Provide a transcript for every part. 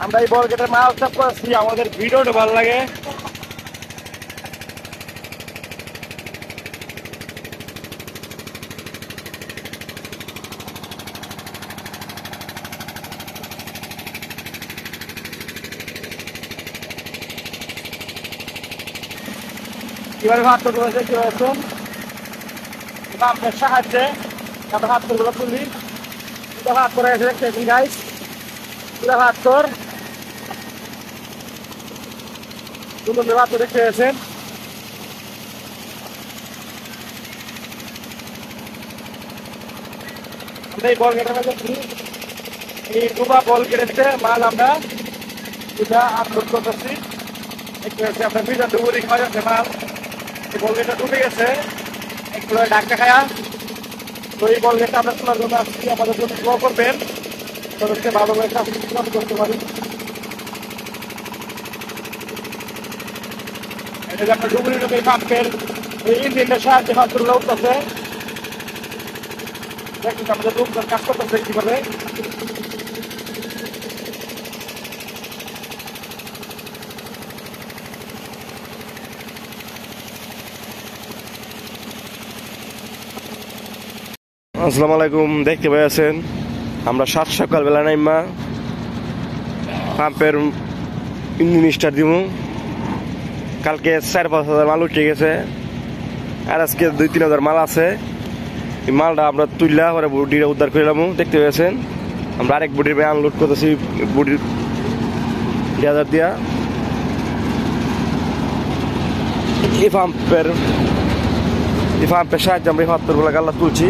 আমরা এই বল গেটের মাল চাপ করছি, আমাদের ভিডিওটা ভালো লাগে। এবারে ভাত তো রয়েছে কি হয়েছে বামের সাহায্যে আমরা হাত গুলো তুলি। দুটা ভাত করে এসে দেখতেছি গাইস, দুটা ভাত কর দুটো ভাত তো দেখতে পেয়েছেন। আমরা এই বল কেটে ফেলেছি, এই ডুবা বল কেটেছে মাল আমরা দুটা আপলোড করতেছি। দেখতে পাচ্ছি আপনার ভিতর ডুবুরি খাওয়া যাচ্ছে মাল, এই বল গেটটা ডুবে গেছে একটু ডাক্তার খায়া। তো এই বল গেটটা আমরা শোনার জন্য আসছি, আমাদের জন্য দোয়া করবেন তাদেরকে ভালোভাবে কাজ করতে পারি। এটা যে আপনার ডুবুরি লোক এই পাম্পের এই ইঞ্জিনটার সাহায্যে হাতগুলো উঠতেছে, দেখুন আমাদের রুম কাজ করতেছে কিভাবে। আসসালামু আলাইকুম, দেখতে পেয়েছেন আমরা সাত সকালবেলা নাইমা পাম্পের ইঞ্জিন স্টার্ট দিব। কালকে 4-5 হাজার মাল উঠে গেছে, আর আজকে 2-3 হাজার মাল আছে। এই মালটা আমরা তুললা পরে বডিটা উদ্ধার করে এলাম। দেখতে পেয়েছেন আমরা আরেক বডির আনলোড করতেছি, বডির হাজার দিয়া এই পাম্পের সাহায্যে আমরা এই পাথরগুলা গাল্লা তুলছি।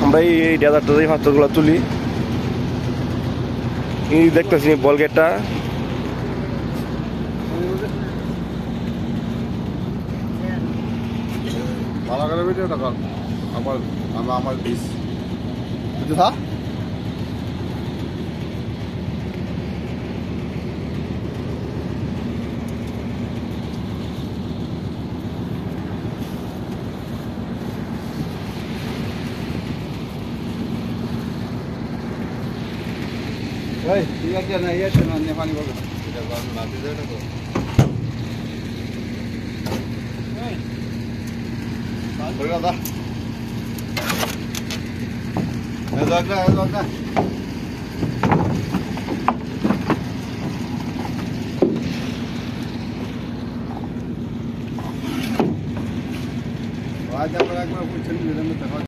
আমরা এই ডেজারটা এই পাথরগুলা তুলি। এই দেখতেছি বল গেটটা ভালো করে ভিডিওটা কর। আমার দিস বুঝতে থা এই ঠিক আছে না ইয়েছে না নে পানি বলবো এটা গরম লাগতে দেয় না তো এই বল দাদা এই দাদা আজ আমরা একবার বুঝছেন